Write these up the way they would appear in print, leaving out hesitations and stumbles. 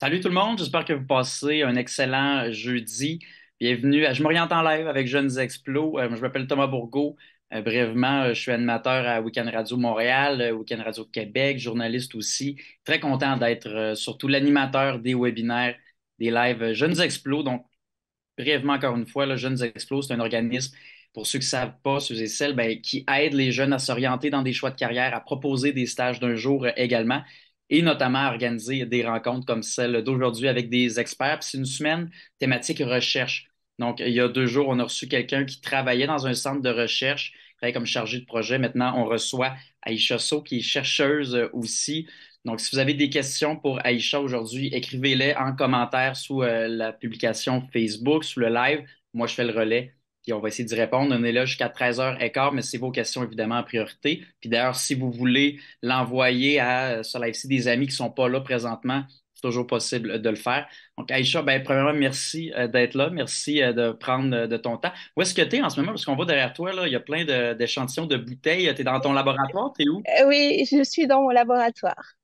Salut tout le monde, j'espère que vous passez un excellent jeudi. Bienvenue à Je m'oriente en live avec Jeunes Explos. Je m'appelle Thomas Bourgault. Brièvement, je suis animateur à Weekend Radio Montréal, Weekend Radio Québec, journaliste aussi. Très content d'être surtout l'animateur des webinaires, des lives Jeunes Explos. Donc, brièvement, encore une fois, là, Jeunes Explos, c'est un organisme, pour ceux qui ne savent pas, ceux et celles, ben, qui aide les jeunes à s'orienter dans des choix de carrière, à proposer des stages d'un jour également, et notamment à organiser des rencontres comme celle d'aujourd'hui avec des experts. Puis c'est une semaine thématique recherche. Donc, il y a 2 jours, on a reçu quelqu'un qui travaillait dans un centre de recherche, qui travaillait comme chargé de projet. Maintenant, on reçoit Aïcha Sow, qui est chercheuse aussi. Donc, si vous avez des questions pour Aïcha aujourd'hui, écrivez-les en commentaire sous la publication Facebook, sous le live. Moi, je fais le relais, puis on va essayer d'y répondre. On est là jusqu'à 13h15, mais c'est vos questions évidemment en priorité. Puis d'ailleurs, si vous voulez l'envoyer à sur Live-ci des amis qui ne sont pas là présentement, c'est toujours possible de le faire. Donc, Aïcha, ben, premièrement, merci d'être là. Merci de prendre de ton temps. Où est-ce que tu es en ce moment? Parce qu'on voit derrière toi, là, il y a plein d'échantillons de bouteilles. Tu es dans ton laboratoire? Tu es où? Oui, je suis dans mon laboratoire.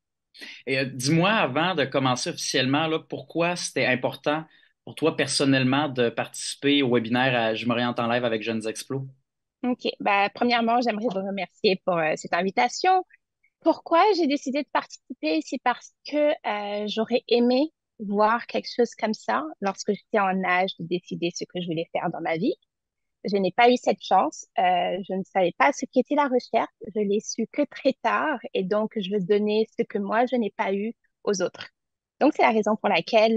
Et dis-moi, avant de commencer officiellement, là, pourquoi c'était important pour toi personnellement de participer au webinaire à Je m'oriente en live avec Jeunes Explos? Ok, bah, premièrement, j'aimerais vous remercier pour cette invitation. Pourquoi j'ai décidé de participer? C'est parce que j'aurais aimé voir quelque chose comme ça lorsque j'étais en âge de décider ce que je voulais faire dans ma vie. Je n'ai pas eu cette chance. Je ne savais pas ce qu'était la recherche. Je l'ai su que très tard et donc je veux donner ce que moi, je n'ai pas eu aux autres. Donc, c'est la raison pour laquelle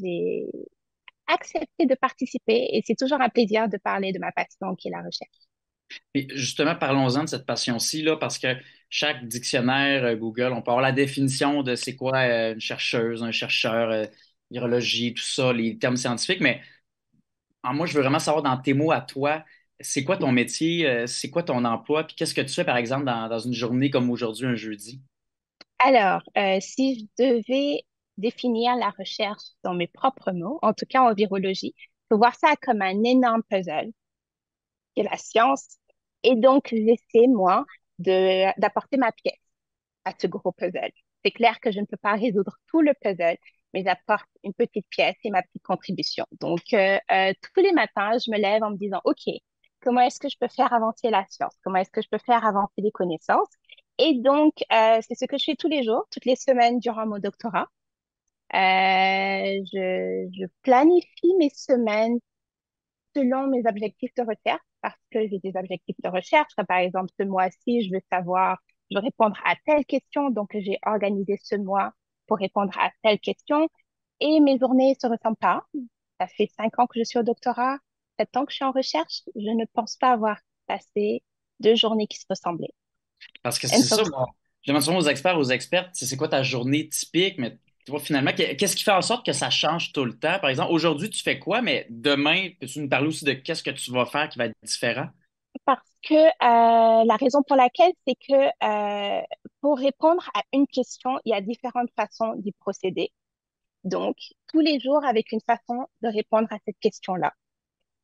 j'ai accepté de participer et c'est toujours un plaisir de parler de ma passion qui est la recherche. Et justement, parlons-en de cette passion-ci, là, parce que chaque dictionnaire Google, on peut avoir la définition de c'est quoi une chercheuse, un chercheur, virologie, tout ça, les termes scientifiques, mais moi, je veux vraiment savoir dans tes mots à toi, c'est quoi ton métier, c'est quoi ton emploi, puis qu'est-ce que tu fais, par exemple, dans une journée comme aujourd'hui, un jeudi? Alors, si je devais définir la recherche dans mes propres mots, en tout cas en virologie, il faut voir ça comme un énorme puzzle, qui est la science. Et donc, j'essaie, moi, d'apporter ma pièce à ce gros puzzle. C'est clair que je ne peux pas résoudre tout le puzzle, mais j'apporte une petite pièce et ma petite contribution. Donc, tous les matins, je me lève en me disant, OK, comment est-ce que je peux faire avancer la science? Comment est-ce que je peux faire avancer les connaissances? Et donc, c'est ce que je fais tous les jours, toutes les semaines durant mon doctorat. Je planifie mes semaines selon mes objectifs de recherche parce que j'ai des objectifs de recherche. Par exemple, ce mois-ci, je veux répondre à telle question, donc j'ai organisé ce mois pour répondre à telle question. Et mes journées ne se ressemblent pas. Ça fait 5 ans que je suis au doctorat, 7 ans que je suis en recherche. Je ne pense pas avoir passé 2 journées qui se ressemblaient. Parce que Elles c'est sont ça, moi. Je demande souvent aux experts, aux expertes, c'est quoi ta journée typique, mais tu vois, finalement, qu'est-ce qui fait en sorte que ça change tout le temps? Par exemple, aujourd'hui, tu fais quoi, mais demain, peux-tu nous parler aussi de qu'est-ce que tu vas faire qui va être différent? parce que la raison pour laquelle, c'est que pour répondre à une question, il y a différentes façons d'y procéder. Donc, tous les jours avec une façon de répondre à cette question-là.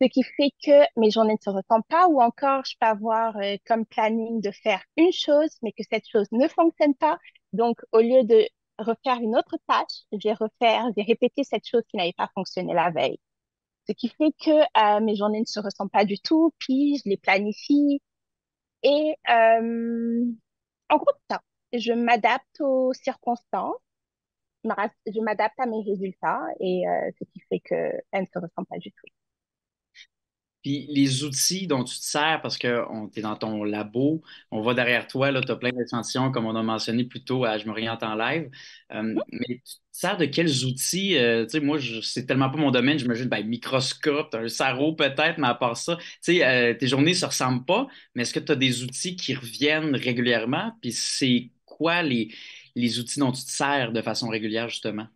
Ce qui fait que mes journées ne se ressemblent pas ou encore je peux avoir comme planning de faire une chose, mais que cette chose ne fonctionne pas. Donc, au lieu de refaire une autre tâche, je vais répéter cette chose qui n'avait pas fonctionné la veille. Ce qui fait que mes journées ne se ressemblent pas du tout, puis je les planifie et en gros, c'est ça. Je m'adapte aux circonstances, je m'adapte à mes résultats et ce qui fait qu'elles ne se ressemblent pas du tout. Puis les outils dont tu te sers, parce que tu es dans ton labo, on va derrière toi, là, tu as plein d'échantillons, comme on a mentionné plus tôt à Je m'oriente en live. Mais tu te sers de quels outils? Tu sais, moi, c'est tellement pas mon domaine, j'imagine, ben, microscope, t'as un sarreau peut-être, mais à part ça, tu sais, tes journées ne se ressemblent pas, mais est-ce que tu as des outils qui reviennent régulièrement? Puis c'est quoi les outils dont tu te sers de façon régulière, justement?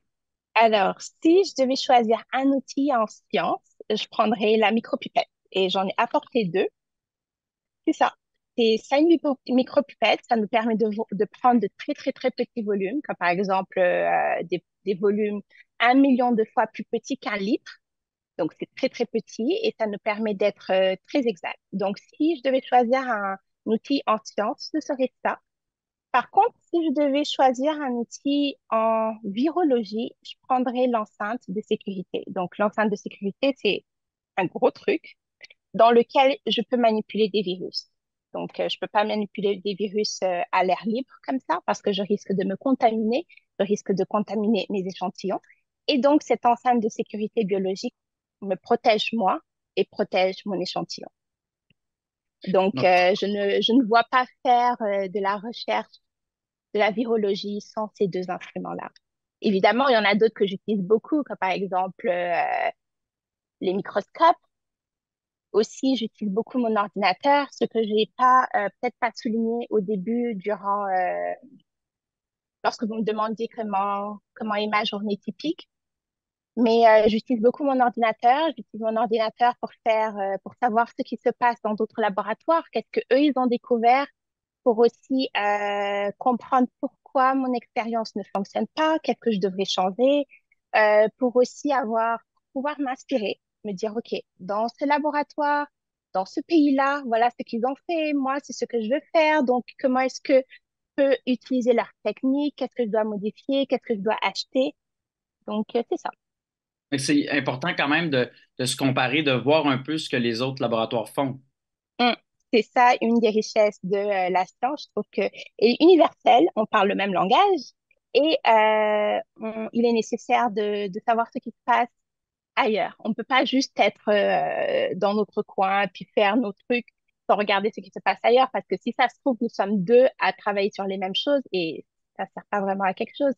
Alors, si je devais choisir un outil en science, je prendrais la micropipette et j'en ai apporté deux. C'est ça. C'est ça une micropipette, ça nous permet de prendre de très très très petits volumes, comme par exemple des volumes 1 million de fois plus petits qu'un litre. Donc c'est très très petit et ça nous permet d'être très exact. Donc si je devais choisir un outil en science, ce serait ça. Par contre, si je devais choisir un outil en virologie, je prendrais l'enceinte de sécurité. Donc, l'enceinte de sécurité, c'est un gros truc dans lequel je peux manipuler des virus. Donc, je peux pas manipuler des virus à l'air libre comme ça parce que je risque de me contaminer, je risque de contaminer mes échantillons. Et donc, cette enceinte de sécurité biologique me protège moi et protège mon échantillon. Donc, Donc, je ne vois pas faire de la recherche, de la virologie sans ces deux instruments-là. Évidemment, il y en a d'autres que j'utilise beaucoup, comme par exemple les microscopes. Aussi, j'utilise beaucoup mon ordinateur, ce que j'ai pas peut-être pas souligné au début durant lorsque vous me demandiez comment est ma journée typique. Mais j'utilise beaucoup mon ordinateur. J'utilise mon ordinateur pour faire pour savoir ce qui se passe dans d'autres laboratoires, qu'est-ce que eux ils ont découvert, pour aussi comprendre pourquoi mon expérience ne fonctionne pas, qu'est-ce que je devrais changer, pour aussi pouvoir m'inspirer, me dire, OK, dans ce laboratoire, dans ce pays-là, voilà ce qu'ils ont fait, moi, c'est ce que je veux faire, donc comment est-ce que je peux utiliser leur technique, qu'est-ce que je dois modifier, qu'est-ce que je dois acheter. Donc, c'est ça. c'est important quand même de se comparer, de voir un peu ce que les autres laboratoires font. Mm. C'est ça, une des richesses de la science. Je trouve que elle est universelle, on parle le même langage et il est nécessaire de savoir ce qui se passe ailleurs. On ne peut pas juste être dans notre coin puis faire nos trucs sans regarder ce qui se passe ailleurs parce que si ça se trouve, nous sommes deux à travailler sur les mêmes choses et ça ne sert pas vraiment à quelque chose.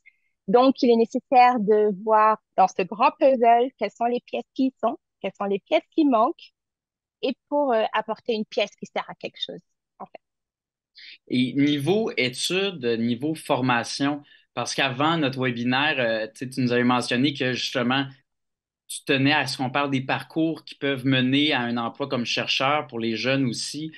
Donc, il est nécessaire de voir dans ce grand puzzle quelles sont les pièces qui y sont, quelles sont les pièces qui manquent et pour apporter une pièce qui sert à quelque chose, en fait. Et niveau études, niveau formation, parce qu'avant notre webinaire, tu sais, tu nous avais mentionné que justement, tu tenais à ce qu'on parle des parcours qui peuvent mener à un emploi comme chercheur pour les jeunes aussi.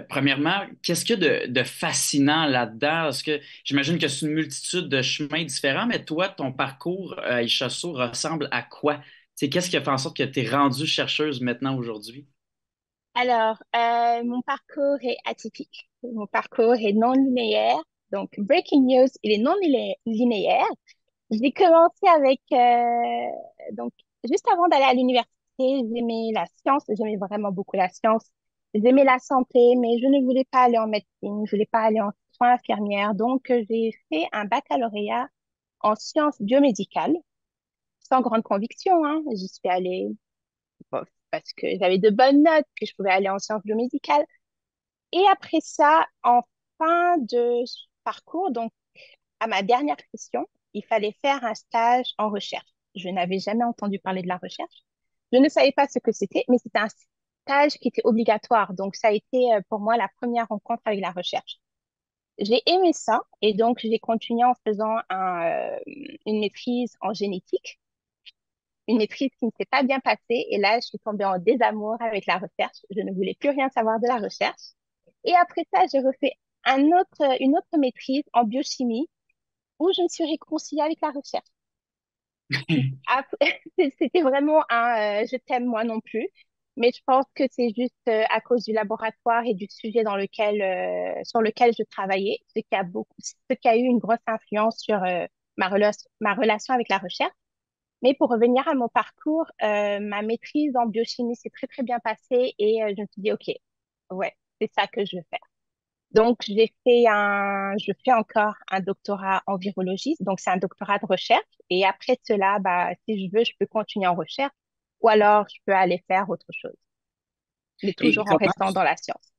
Premièrement, qu'est-ce qu'il y a de fascinant là-dedans? Parce que j'imagine que c'est une multitude de chemins différents, mais toi, ton parcours à Ishasso ressemble à quoi? Tu sais, qu'est-ce qui a fait en sorte que tu es rendue chercheuse maintenant aujourd'hui? Alors, mon parcours est atypique. Mon parcours est non linéaire. Donc, breaking news, il est non linéaire. J'ai commencé avec, donc, juste avant d'aller à l'université, j'aimais la science, j'aimais vraiment beaucoup la science. J'aimais la santé, mais je ne voulais pas aller en médecine, je voulais pas aller en soins infirmières. Donc, j'ai fait un baccalauréat en sciences biomédicales, sans grande conviction, hein. J'y suis allée bof, parce que j'avais de bonnes notes, que je pouvais aller en sciences biomédicales. Et après ça, en fin de parcours, donc à ma dernière session, il fallait faire un stage en recherche. Je n'avais jamais entendu parler de la recherche. Je ne savais pas ce que c'était, mais c'était un stage qui était obligatoire. Donc, ça a été pour moi la première rencontre avec la recherche. J'ai aimé ça et donc j'ai continué en faisant une maîtrise en génétique, une maîtrise qui ne s'est pas bien passée. Et là, je suis tombée en désamour avec la recherche. Je ne voulais plus rien savoir de la recherche. Et après ça, j'ai refait une autre maîtrise en biochimie où je me suis réconciliée avec la recherche. C'était vraiment un je t'aime moi non plus. Mais je pense que c'est juste à cause du laboratoire et du sujet sur lequel je travaillais, ce qui a eu une grosse influence sur ma relation avec la recherche. Mais pour revenir à mon parcours, ma maîtrise en biochimie s'est très, très bien passée et je me suis dit, OK, ouais, c'est ça que je veux faire. Donc, je fais encore un doctorat en virologie. Donc, c'est un doctorat de recherche. Et après cela, bah, si je veux, je peux continuer en recherche ou alors je peux aller faire autre chose, mais Et toujours en restant dans la science.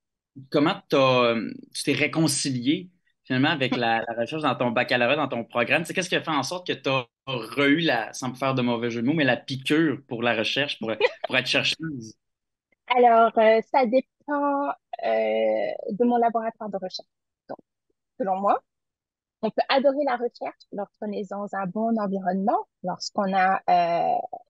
comment tu t'es réconcilié finalement avec la recherche dans ton baccalauréat, dans ton programme? Tu sais, qu'est-ce qui a fait en sorte que tu as eu sans me faire de mauvais jeu de mots, mais la piqûre pour la recherche, pour être chercheuse? Alors, ça dépend de mon laboratoire de recherche. Donc, selon moi, on peut adorer la recherche lorsqu'on est dans un bon environnement, lorsqu'on a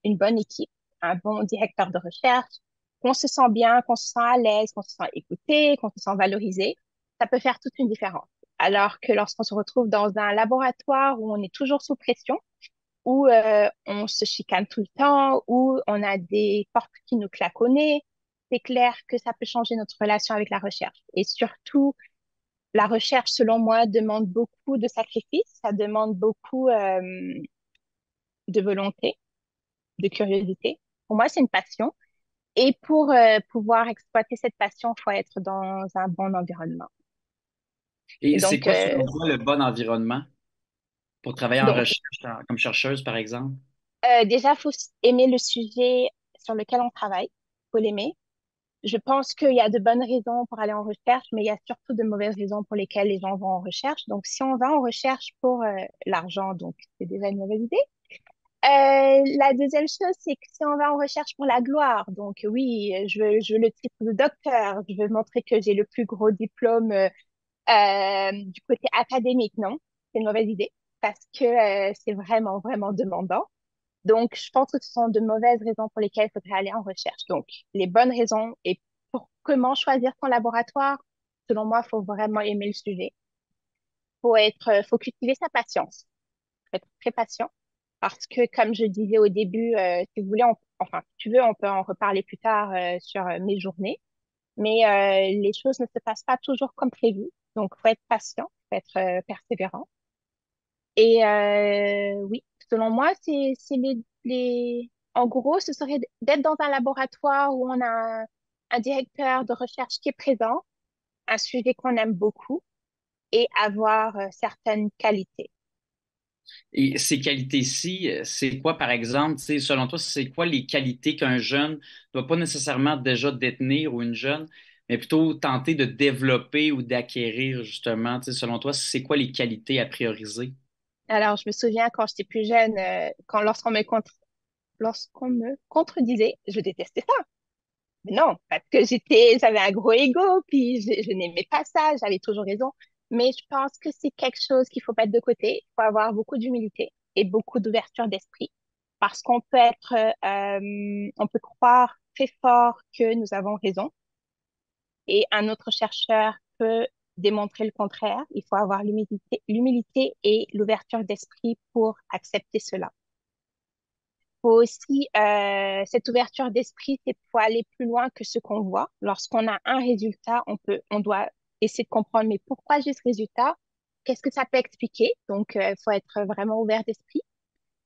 une bonne équipe, un bon directeur de recherche, qu'on se sent bien, qu'on se sent à l'aise, qu'on se sent écouté, qu'on se sent valorisé. Ça peut faire toute une différence. Alors que lorsqu'on se retrouve dans un laboratoire où on est toujours sous pression, où on se chicane tout le temps, où on a des portes qui nous claquent au nez, c'est clair que ça peut changer notre relation avec la recherche. Et surtout, la recherche, selon moi, demande beaucoup de sacrifices, ça demande beaucoup de volonté, de curiosité. Pour moi, c'est une passion. Et pour pouvoir exploiter cette passion, il faut être dans un bon environnement. Et Et c'est donc, quoi, selon toi, le bon environnement pour travailler en donc recherche, comme chercheuse, par exemple? déjà, il faut aimer le sujet sur lequel on travaille. Il faut l'aimer. Je pense qu'il y a de bonnes raisons pour aller en recherche, mais il y a surtout de mauvaises raisons pour lesquelles les gens vont en recherche. Donc, si on va en recherche pour l'argent, donc c'est déjà une mauvaise idée. La deuxième chose, c'est que si on va en recherche pour la gloire, donc oui, je veux le titre de docteur, je veux montrer que j'ai le plus gros diplôme du côté académique, non, c'est une mauvaise idée parce que c'est vraiment, vraiment demandant. Donc, je pense que ce sont de mauvaises raisons pour lesquelles il faudrait aller en recherche. Donc, les bonnes raisons et pour comment choisir son laboratoire, selon moi, il faut vraiment aimer le sujet. Faut cultiver sa patience, faut être très patient parce que, comme je disais au début, si vous voulez, enfin, si tu veux, on peut en reparler plus tard sur mes journées, mais les choses ne se passent pas toujours comme prévu. Donc, faut être patient, faut être persévérant. Et oui, selon moi, c'est en gros, ce serait d'être dans un laboratoire où on a un directeur de recherche qui est présent, un sujet qu'on aime beaucoup et avoir certaines qualités. Et ces qualités-ci, c'est quoi, par exemple, tu sais, selon toi, c'est quoi les qualités qu'un jeune doit pas nécessairement déjà détenir ou une jeune, mais plutôt tenter de développer ou d'acquérir, justement, tu sais, selon toi, c'est quoi les qualités à prioriser? Alors, je me souviens quand j'étais plus jeune, lorsqu'on me contredisait, je détestais ça. Mais non, parce que j'avais un gros ego, puis je n'aimais pas ça, j'avais toujours raison. Mais je pense que c'est quelque chose qu'il faut mettre de côté. Il faut avoir beaucoup d'humilité et beaucoup d'ouverture d'esprit. Parce on peut croire très fort que nous avons raison et un autre chercheur peut démontrer le contraire. Il faut avoir l'humilité et l'ouverture d'esprit pour accepter cela. Faut aussi cette ouverture d'esprit, c'est pour aller plus loin que ce qu'on voit. Lorsqu'on a un résultat, on doit essayer de comprendre, mais pourquoi j'ai ce résultat? Qu'est-ce que ça peut expliquer? Donc, il faut être vraiment ouvert d'esprit,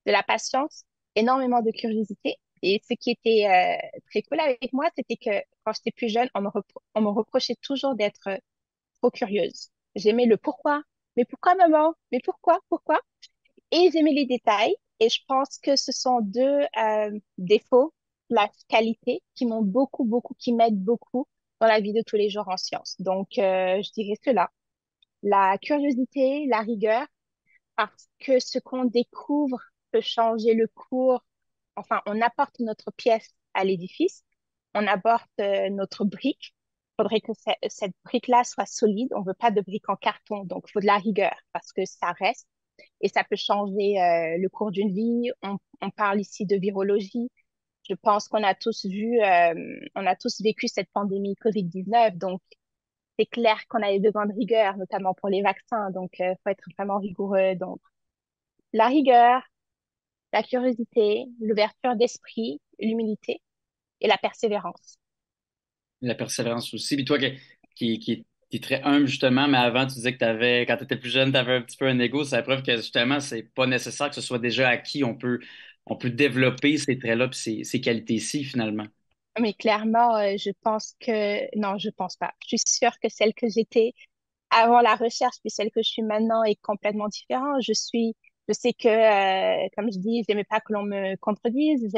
de la patience, énormément de curiosité. Et ce qui était très cool avec moi, c'était que quand j'étais plus jeune, on me reprochait toujours d'être trop curieuse. J'aimais le pourquoi. Mais pourquoi, maman? Mais pourquoi? Pourquoi? Et j'aimais les détails. Et je pense que ce sont deux défauts, la qualité, qui m'ont beaucoup, beaucoup, qui m'aident beaucoup dans la vie de tous les jours en sciences. Donc, je dirais cela. La curiosité, la rigueur, parce que ce qu'on découvre peut changer le cours. Enfin, on apporte notre pièce à l'édifice, on apporte notre brique. Il faudrait que cette brique-là soit solide. On veut pas de brique en carton, donc il faut de la rigueur parce que ça reste et ça peut changer le cours d'une vie. On parle ici de virologie. Je pense on a tous vécu cette pandémie Covid-19, donc c'est clair qu'on avait besoin de rigueur, notamment pour les vaccins. Donc, faut être vraiment rigoureux. Donc, la rigueur, la curiosité, l'ouverture d'esprit, l'humilité et la persévérance. La persévérance aussi. Puis toi, qui est très humble, justement, mais avant, tu disais que quand tu étais plus jeune, tu avais un petit peu un ego. C'est la preuve que, justement, c'est pas nécessaire que ce soit déjà acquis. On peut développer ces traits-là puis ces qualités-ci, finalement. Mais clairement, non, je pense pas. Je suis sûre que celle que j'étais avant la recherche puis celle que je suis maintenant est complètement différente. Je sais que, comme je dis, j'aimais pas que l'on me contredise,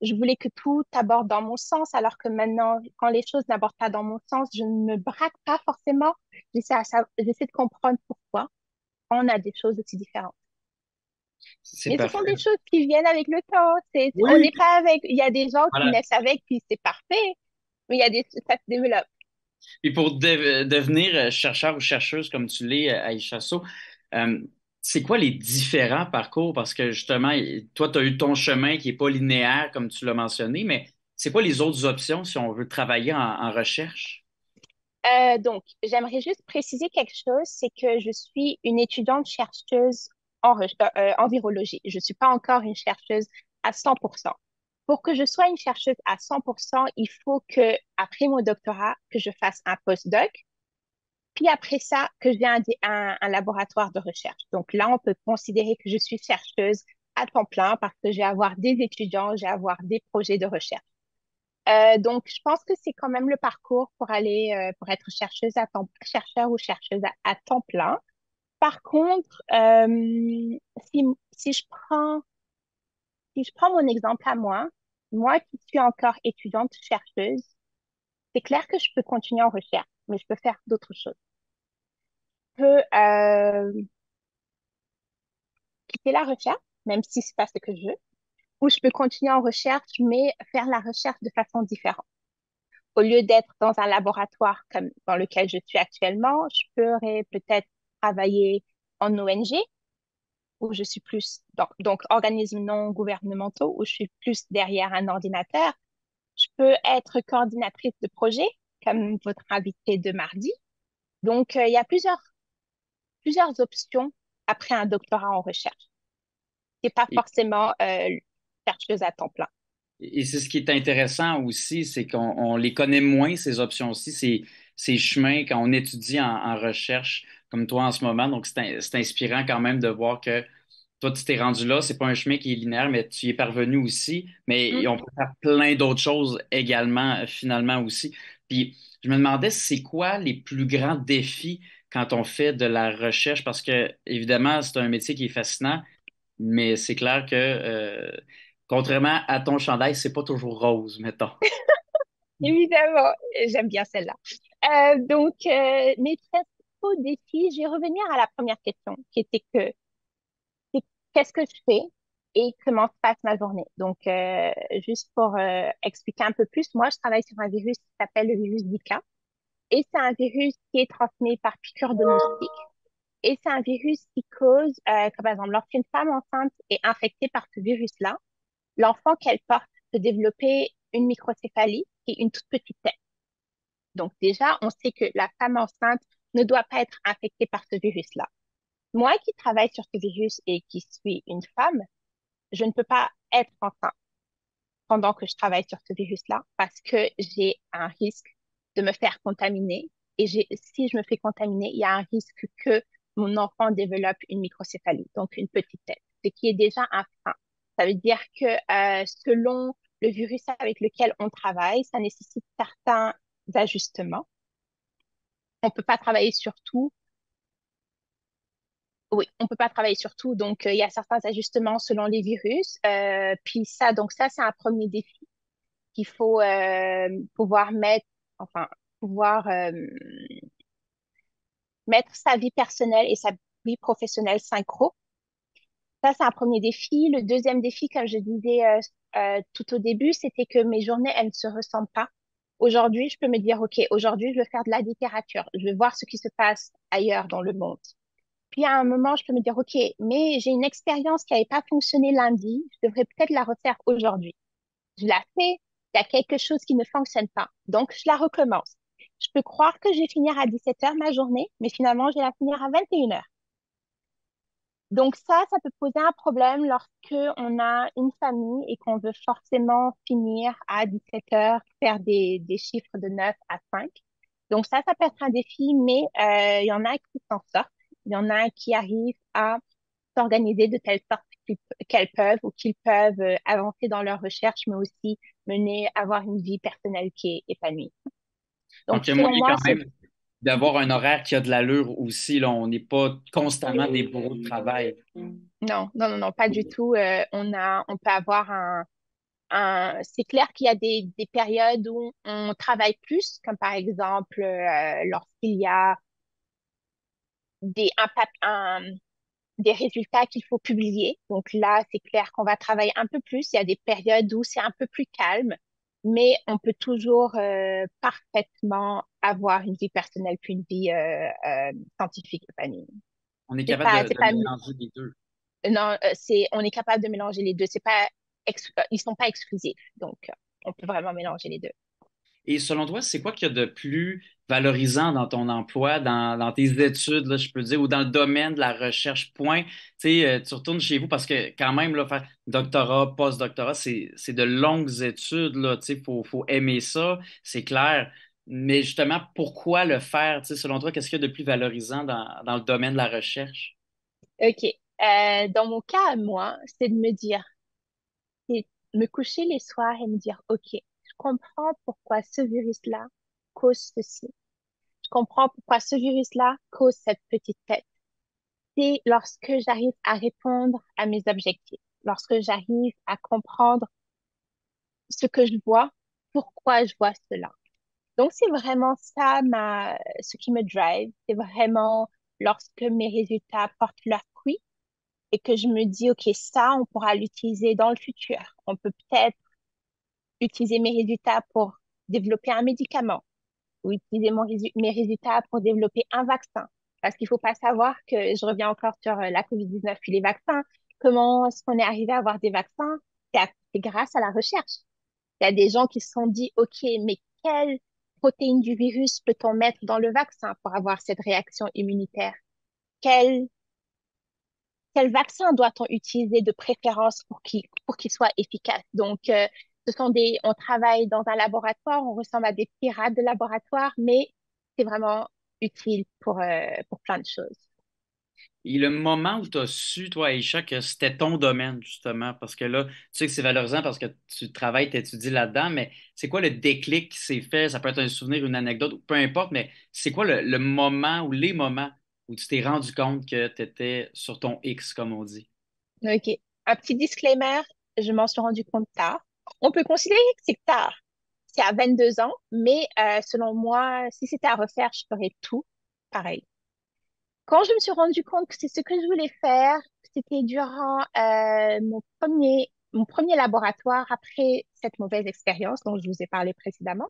je voulais que tout aborde dans mon sens, alors que maintenant, quand les choses n'abordent pas dans mon sens, je ne me braque pas forcément. J'essaie de comprendre pourquoi on a des choses aussi différentes. C'est Mais ce sont parfait. des choses qui viennent avec le temps. On Oui. n'est pas avec, il y a des gens qui Voilà. naissent avec, puis c'est parfait. Mais ça se développe. Puis pour devenir chercheur ou chercheuse comme tu l'es à ICHASO, euh, c'est quoi les différents parcours? Parce que justement, toi, tu as eu ton chemin qui n'est pas linéaire, comme tu l'as mentionné, mais c'est quoi les autres options si on veut travailler en recherche? Donc, j'aimerais juste préciser quelque chose, c'est que je suis une étudiante chercheuse en virologie. Je ne suis pas encore une chercheuse à 100%. Pour que je sois une chercheuse à 100%, il faut que, après mon doctorat, que je fasse un postdoc, Puis après ça, que je viens un laboratoire de recherche. Donc là, on peut considérer que je suis chercheuse à temps plein parce que je vais avoir des étudiants, je vais avoir des projets de recherche. Donc, je pense que c'est quand même le parcours pour aller, pour être chercheur ou chercheuse à temps plein. Par contre, si, si je prends, si je prends mon exemple à moi qui suis encore étudiante chercheuse, c'est clair que je peux continuer en recherche, mais je peux faire d'autres choses. Je peux quitter la recherche, même si c'est pas ce que je veux, ou je peux continuer en recherche, mais faire la recherche de façon différente. Au lieu d'être dans un laboratoire comme dans lequel je suis actuellement, je pourrais peut-être travailler en ONG, où je suis plus, donc organismes non gouvernementaux, où je suis plus derrière un ordinateur. Je peux être coordinatrice de projet, comme votre invité de mardi. Donc, il y a plusieurs options après un doctorat en recherche. C'est pas Et, forcément chercheuse à temps plein. et c'est ce qui est intéressant aussi, c'est qu'on les connaît moins, ces options-ci, ces chemins, quand on étudie en recherche, comme toi en ce moment. Donc, c'est inspirant quand même de voir que toi, tu t'es rendu là. C'est pas un chemin qui est linéaire, mais tu y es parvenu aussi. Mais Mm. on peut faire plein d'autres choses également, finalement aussi. Puis, je me demandais, c'est quoi les plus grands défis quand on fait de la recherche? Parce que, évidemment, c'est un métier qui est fascinant, mais c'est clair que, contrairement à ton chandail, c'est pas toujours rose, mettons. Évidemment, j'aime bien celle-là. Mes principaux défis, je vais revenir à la première question, qui était que c'est qu'est-ce que je fais et comment se passe ma journée. Donc, juste pour expliquer un peu plus, moi, je travaille sur un virus qui s'appelle le virus Zika. Et c'est un virus qui est transmis par piqûre de moustique. Et c'est un virus qui cause, comme par exemple, lorsqu'une femme enceinte est infectée par ce virus-là, l'enfant qu'elle porte peut développer une microcéphalie, qui est une toute petite tête. Donc déjà, on sait que la femme enceinte ne doit pas être infectée par ce virus-là. Moi qui travaille sur ce virus et qui suis une femme, je ne peux pas être enceinte pendant que je travaille sur ce virus-là parce que j'ai un risque de me faire contaminer. Et si je me fais contaminer, il y a un risque que mon enfant développe une microcéphalie, donc une petite tête, ce qui est déjà un frein. Ça veut dire que selon le virus avec lequel on travaille, ça nécessite certains ajustements. On peut pas travailler sur tout. Oui, on peut pas travailler sur tout, donc il y a certains ajustements selon les virus. Puis ça, donc ça, c'est un premier défi qu'il faut pouvoir enfin, pouvoir mettre sa vie personnelle et sa vie professionnelle synchro. Ça, c'est un premier défi. Le deuxième défi, comme je disais tout au début, c'était que mes journées, elles ne se ressemblent pas. Aujourd'hui, je peux me dire, OK, aujourd'hui, je veux faire de la littérature. Je veux voir ce qui se passe ailleurs dans le monde. Puis à un moment, je peux me dire, OK, mais j'ai une expérience qui n'avait pas fonctionné lundi. Je devrais peut-être la refaire aujourd'hui. Je la fais, il y a quelque chose qui ne fonctionne pas. Donc, je la recommence. Je peux croire que je vais finir à 17 heures ma journée, mais finalement, je vais la finir à 21 heures. Donc ça peut poser un problème lorsque on a une famille et qu'on veut forcément finir à 17 heures, faire des chiffres de 9 à 5. Donc ça peut être un défi, mais il y en a qui s'en sortent. Il y en a qui arrivent à s'organiser de telle sorte qu'elles peuvent ou qu'ils peuvent avancer dans leur recherche, mais aussi avoir une vie personnelle qui est épanouie. Donc, Donc, il y a selon moyen moi, quand même d'avoir un horaire qui a de l'allure aussi. Là. On n'est pas constamment des bourreaux de travail. non, non, non, non, pas du tout. On peut avoir c'est clair qu'il y a des périodes où on travaille plus, comme par exemple lorsqu'il y a des, un, pap- un, des résultats qu'il faut publier. Donc là, c'est clair qu'on va travailler un peu plus. Il y a des périodes où c'est un peu plus calme, mais on peut toujours parfaitement avoir une vie personnelle puis une vie scientifique épanouie. On est capable C'est de pas, mélanger les deux. non, on est capable de mélanger les deux. C'est pas, ils sont pas exclusifs. Donc, on peut vraiment mélanger les deux. Et selon toi, c'est quoi qu'il y a de plus valorisant dans ton emploi, dans tes études, là, je peux dire, ou dans le domaine de la recherche, point? Tu sais, tu retournes chez vous parce que quand même, là, faire doctorat, post-doctorat, c'est de longues études, là, tu sais, faut aimer ça, c'est clair. Mais justement, pourquoi le faire? Tu sais, selon toi, qu'est-ce qu'il y a de plus valorisant dans le domaine de la recherche? Ok. Dans mon cas, moi, c'est de me dire, c'est me coucher les soirs et me dire, ok, je comprends pourquoi ce virus-là cause ceci. Je comprends pourquoi ce virus-là cause cette petite tête. C'est lorsque j'arrive à répondre à mes objectifs, lorsque j'arrive à comprendre ce que je vois, pourquoi je vois cela. Donc, c'est vraiment ça ce qui me drive. C'est vraiment lorsque mes résultats portent leurs fruits et que je me dis, OK, ça, on pourra l'utiliser dans le futur. On peut peut-être utiliser mes résultats pour développer un médicament ou utiliser mes résultats pour développer un vaccin. Parce qu'il faut pas savoir que, je reviens encore sur la COVID-19 puis les vaccins, comment est-ce qu'on est arrivé à avoir des vaccins? C'est grâce à la recherche. Il y a des gens qui se sont dit, OK, mais quelle protéine du virus peut-on mettre dans le vaccin pour avoir cette réaction immunitaire? Quel, quel vaccin doit-on utiliser de préférence pour qu'il soit efficace? Donc, on travaille dans un laboratoire, on ressemble à des pirates de laboratoire, mais c'est vraiment utile pour plein de choses. Et le moment où tu as su, toi, Aïcha, que c'était ton domaine, justement, parce que là, tu sais que c'est valorisant parce que tu travailles, tu étudies là-dedans, mais c'est quoi le déclic qui s'est fait? Ça peut être un souvenir, une anecdote, peu importe, mais c'est quoi le moment ou les moments où tu t'es rendu compte que tu étais sur ton X, comme on dit? OK. Un petit disclaimer, je m'en suis rendu compte tard. On peut considérer que c'est tard. C'est à 22 ans, mais selon moi, si c'était à refaire, je ferais tout pareil. Quand je me suis rendu compte que c'est ce que je voulais faire, c'était durant mon premier laboratoire après cette mauvaise expérience dont je vous ai parlé précédemment.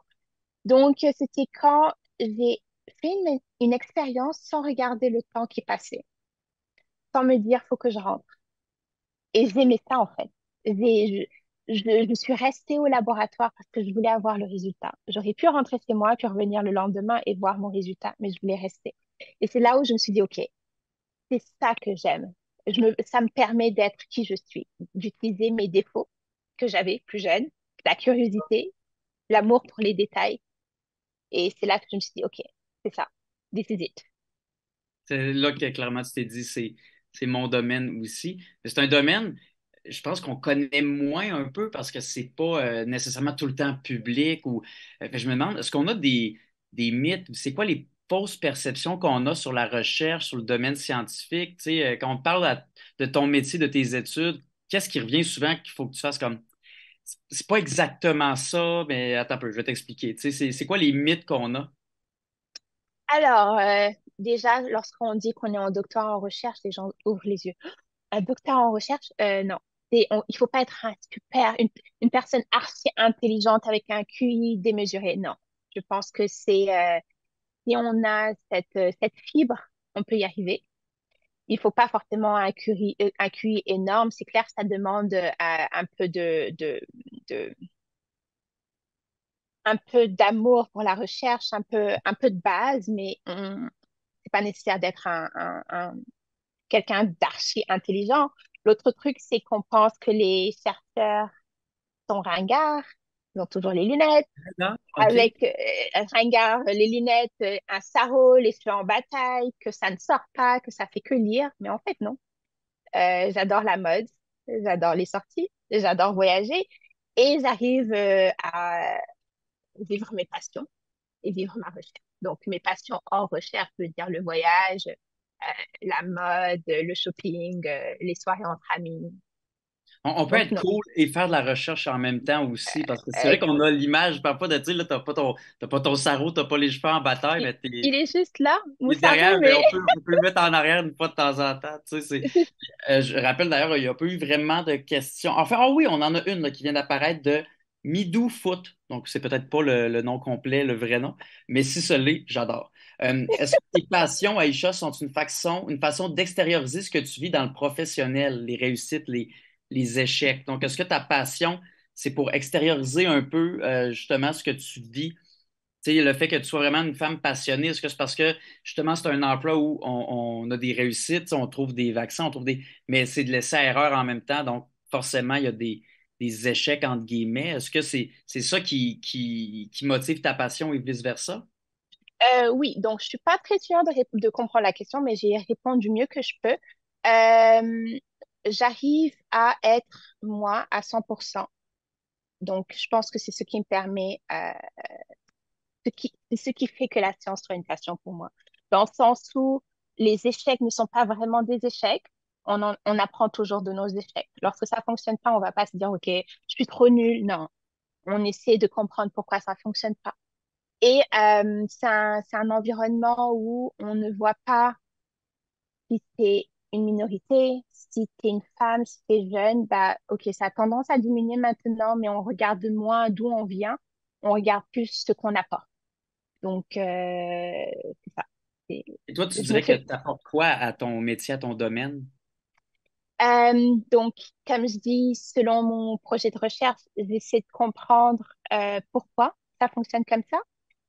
Donc, c'était quand j'ai fait une expérience sans regarder le temps qui passait, sans me dire, faut que je rentre. Et j'aimais ça, en fait. Je suis restée au laboratoire parce que je voulais avoir le résultat. J'aurais pu rentrer chez moi, puis revenir le lendemain et voir mon résultat, mais je voulais rester. Et c'est là où je me suis dit, OK, c'est ça que j'aime. Ça me permet d'être qui je suis, d'utiliser mes défauts que j'avais plus jeune, la curiosité, l'amour pour les détails. Et c'est là que je me suis dit, OK, c'est ça. This is it. C'est là que clairement tu t'es dit, c'est mon domaine aussi. Mais c'est un domaine, je pense qu'on connaît moins un peu parce que c'est pas nécessairement tout le temps public. Je me demande, est-ce qu'on a des mythes? C'est quoi les fausses perceptions qu'on a sur la recherche, sur le domaine scientifique? Tu sais, quand on parle de ton métier, de tes études, qu'est-ce qui revient souvent qu'il faut que tu fasses comme. C'est pas exactement ça, mais attends un peu, je vais t'expliquer. Tu sais, c'est quoi les mythes qu'on a? Alors, déjà, lorsqu'on dit qu'on est en doctorat en recherche, les gens ouvrent les yeux. Un doctorat en recherche, non. Il faut pas être une personne archi intelligente avec un QI démesuré. Non. Je pense que si on a cette fibre, on peut y arriver. Il faut pas forcément un QI énorme. C'est clair, ça demande un peu de, un peu d'amour pour la recherche, un peu de base, mais c'est pas nécessaire d'être quelqu'un d'archi intelligent. L'autre truc, c'est qu'on pense que les chercheurs sont ringards. Ils ont toujours les lunettes, Non? OK. avec un ringard, les lunettes, un sarrau, les cheveux en bataille, que ça ne sort pas, que ça fait que lire. Mais en fait, non. J'adore la mode, j'adore les sorties, j'adore voyager et j'arrive à vivre mes passions et vivre ma recherche. Donc, mes passions hors recherche, je veux dire le voyage, la mode, le shopping, les soirées entre amis. On peut Donc, être non. cool et faire de la recherche en même temps aussi, parce que c'est Euh, vrai qu'on a l'image parfois de, tu sais, là, t'as pas ton sarrau, t'as pas les cheveux en bataille, il, mais il est juste là, il est Moussaro, derrière, mais mais on peut le mettre en arrière une fois de temps en temps. Tu sais, je rappelle d'ailleurs, il n'y a pas eu vraiment de questions. Enfin, ah oui, on en a une là, qui vient d'apparaître de Midou Foot. Donc, c'est peut-être pas le nom complet, le vrai nom, mais si ce l'est, j'adore. Est-ce que tes passions, Aïcha, sont une façon d'extérioriser ce que tu vis dans le professionnel, les réussites, les échecs? Donc, est-ce que ta passion, c'est pour extérioriser un peu justement ce que tu vis? Tu sais, le fait que tu sois vraiment une femme passionnée, est-ce que c'est parce que justement c'est un emploi où on a des réussites, tu sais, on trouve des vaccins, on trouve des. Mais c'est de l'essai-erreur en même temps, donc forcément, il y a des échecs entre guillemets. Est-ce que c'est ça qui motive ta passion et vice-versa? Oui, donc je suis pas très sûre de comprendre la question, mais j'ai répondu du mieux que je peux. Euh, J'arrive à être moi à 100%. Donc, je pense que c'est ce qui me permet, c'est ce qui fait que la science soit une passion pour moi. Dans le sens où les échecs ne sont pas vraiment des échecs, on apprend toujours de nos échecs. Lorsque ça fonctionne pas, on va pas se dire, OK, je suis trop nulle. Non, on essaie de comprendre pourquoi ça fonctionne pas. Et c'est un environnement où on ne voit pas si c'est une minorité, si t'es une femme, si t'es jeune, bah, ok, ça a tendance à diminuer maintenant, mais on regarde moins d'où on vient, on regarde plus ce qu'on apporte. Donc, c'est ça. C'est- Et toi, tu Je me dirais que fais, tu apportes quoi à ton métier, à ton domaine? donc, comme je dis, selon mon projet de recherche, j'essaie de comprendre pourquoi ça fonctionne comme ça.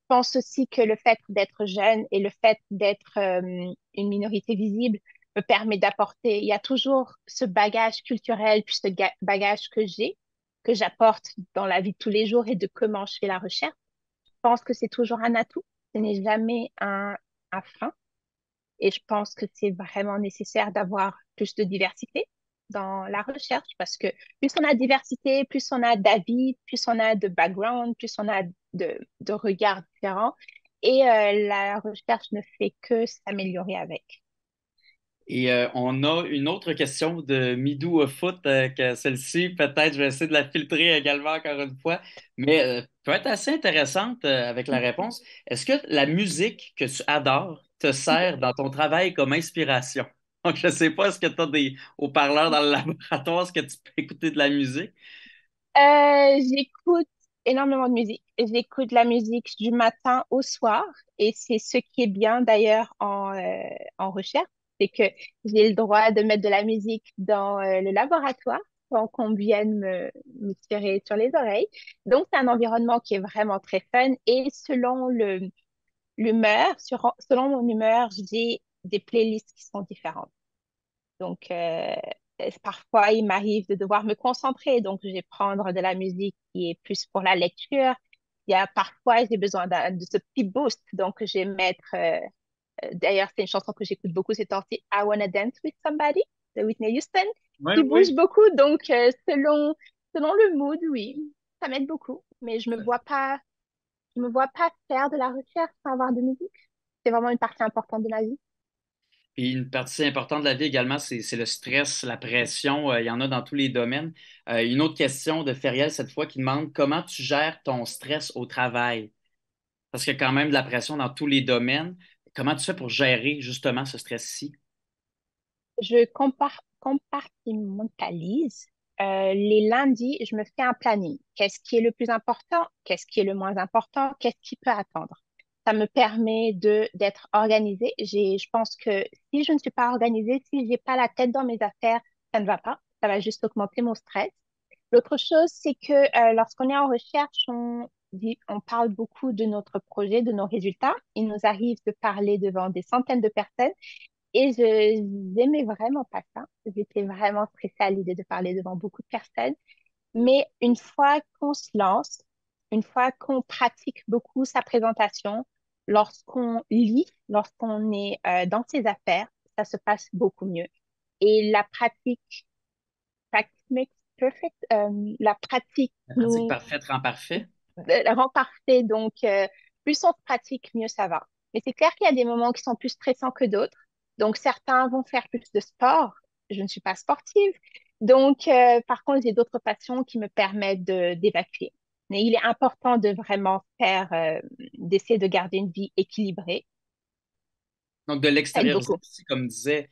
Je pense aussi que le fait d'être jeune et le fait d'être une minorité visible me permet d'apporter, il y a toujours ce bagage culturel, puis ce bagage que j'ai, que j'apporte dans la vie de tous les jours et de comment je fais la recherche. Je pense que c'est toujours un atout, ce n'est jamais un frein. Et je pense que c'est vraiment nécessaire d'avoir plus de diversité dans la recherche parce que plus on a de diversité, plus on a d'avis, plus on a de background, plus on a de regards différents. Et la recherche ne fait que s'améliorer avec. Et on a une autre question de Midou Foot, que celle-ci, peut-être, je vais essayer de la filtrer également encore une fois, mais peut être assez intéressante avec la réponse. Est-ce que la musique que tu adores te sert dans ton travail comme inspiration? Donc, je ne sais pas, est-ce que tu as des haut-parleurs dans le laboratoire, est-ce que tu peux écouter de la musique? J'écoute énormément de musique. J'écoute la musique du matin au soir et c'est ce qui est bien d'ailleurs en recherche, c'est que j'ai le droit de mettre de la musique dans le laboratoire sans qu'on vienne me tirer sur les oreilles. Donc c'est un environnement qui est vraiment très fun et selon l'humeur, selon mon humeur, j'ai des playlists qui sont différentes. Donc, parfois, il m'arrive de devoir me concentrer. Donc, je vais prendre de la musique qui est plus pour la lecture. Il y a parfois, j'ai besoin de ce petit boost. Donc, je vais mettre, d'ailleurs, c'est une chanson que j'écoute beaucoup ces temps-ci, I Wanna Dance with Somebody de Whitney Houston, Oui, qui bouge oui. beaucoup. Donc, selon le mood, oui, ça m'aide beaucoup. Mais je me vois pas faire de la recherche sans avoir de musique. C'est vraiment une partie importante de ma vie. Puis une partie importante de la vie également, c'est le stress, la pression. Il y en a dans tous les domaines. Une autre question de Feriel cette fois qui demande comment tu gères ton stress au travail? Parce qu'il y a quand même de la pression dans tous les domaines. Comment tu fais pour gérer justement ce stress-ci? Compartimentalise. Les lundis, je me fais un planning. Qu'est-ce qui est le plus important? Qu'est-ce qui est le moins important? Qu'est-ce qui peut attendre? Ça me permet d'être organisée. Je pense que si je ne suis pas organisée, si j'ai pas la tête dans mes affaires, ça ne va pas. Ça va juste augmenter mon stress. L'autre chose, c'est que lorsqu'on est en recherche, on parle beaucoup de notre projet, de nos résultats. Il nous arrive de parler devant des centaines de personnes et je n'aimais vraiment pas ça. J'étais vraiment stressée à l'idée de parler devant beaucoup de personnes. Mais une fois qu'on se lance, une fois qu'on pratique beaucoup sa présentation, lorsqu'on lit, lorsqu'on est dans ses affaires, ça se passe beaucoup mieux. Et practice makes perfect. La pratique La pratique nous parfaite rend parfait. rend parfait. Donc, plus on se pratique, mieux ça va. Mais c'est clair qu'il y a des moments qui sont plus stressants que d'autres. Donc, certains vont faire plus de sport. Je ne suis pas sportive. Donc, par contre, j'ai d'autres passions qui me permettent d'évacuer. Mais il est important de vraiment d'essayer de garder une vie équilibrée. Donc, de Ça aide l'extérioriser beaucoup. aussi, comme disait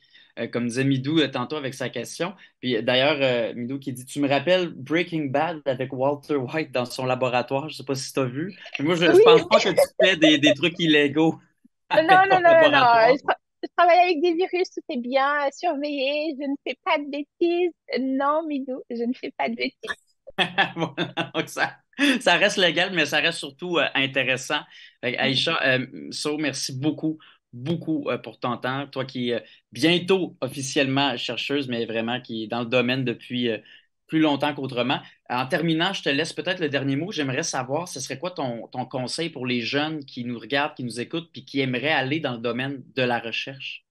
Midou tantôt avec sa question. Puis d'ailleurs, Midou qui dit, tu me rappelles Breaking Bad avec Walter White dans son laboratoire. Je sais pas si tu as vu. Mais moi, je Oui, pense pas que tu fais des trucs illégaux non, avec ton non, non, non, non. laboratoire. Je travaille avec des virus, tout est bien surveillé. Je ne fais pas de bêtises. Non, Midou, je ne fais pas de bêtises. Voilà, donc ça reste légal, mais ça reste surtout intéressant. Fait que, Aïcha, So, merci beaucoup, beaucoup pour ton temps. Toi qui es bientôt officiellement chercheuse, mais vraiment qui est dans le domaine depuis plus longtemps qu'autrement. En terminant, je te laisse peut-être le dernier mot. J'aimerais savoir, ce serait quoi ton conseil pour les jeunes qui nous regardent, qui nous écoutent, puis qui aimeraient aller dans le domaine de la recherche?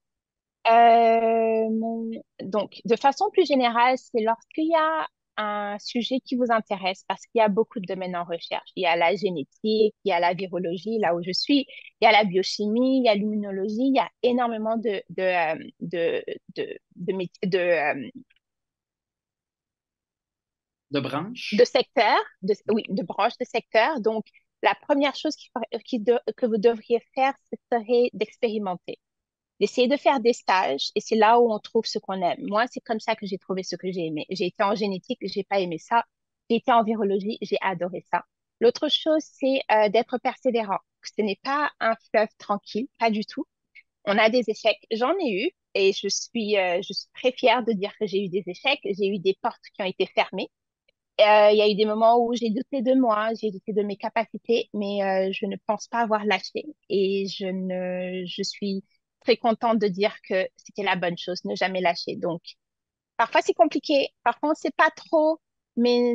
Donc, de façon plus générale, c'est lorsqu'il y a un sujet qui vous intéresse, parce qu'il y a beaucoup de domaines en recherche. Il y a la génétique, il y a la virologie, là où je suis, il y a la biochimie, il y a l'immunologie, il y a énormément De de branche? secteurs, oui, de branches de secteurs. Donc, la première chose que vous devriez faire, ce serait d'expérimenter, d'essayer de faire des stages, et c'est là où on trouve ce qu'on aime. Moi, c'est comme ça que j'ai trouvé ce que j'ai aimé. J'ai été en génétique, j'ai pas aimé ça. J'ai été en virologie, j'ai adoré ça. L'autre chose, c'est d'être persévérant. Ce n'est pas un fleuve tranquille, pas du tout. On a des échecs, j'en ai eu, et je suis très fière de dire que j'ai eu des échecs. J'ai eu des portes qui ont été fermées. Il y a eu des moments où j'ai douté de moi, j'ai douté de mes capacités, mais je ne pense pas avoir lâché. Et je suis très contente de dire que c'était la bonne chose, ne jamais lâcher. Donc, parfois c'est compliqué, parfois on ne sait pas trop, mais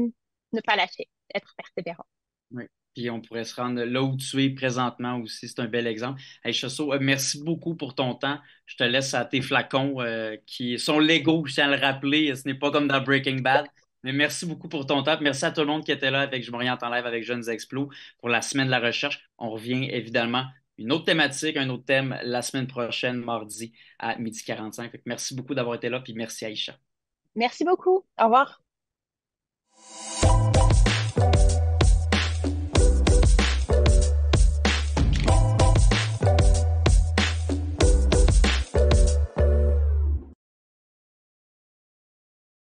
ne pas lâcher, être persévérant. Oui. Puis on pourrait se rendre là où tu es présentement aussi. C'est un bel exemple. Hey, Chasso, merci beaucoup pour ton temps. Je te laisse à tes flacons qui sont légaux, je tiens à le rappeler. Ce n'est pas comme dans Breaking Bad. Mais merci beaucoup pour ton temps. Merci à tout le monde qui était là avec Je m'oriente en live avec Jeunes Explos pour la semaine de la recherche. On revient évidemment une autre thématique, un autre thème la semaine prochaine, mardi à 12h45. Fait que merci beaucoup d'avoir été là, puis merci Aïcha. Merci beaucoup. Au revoir.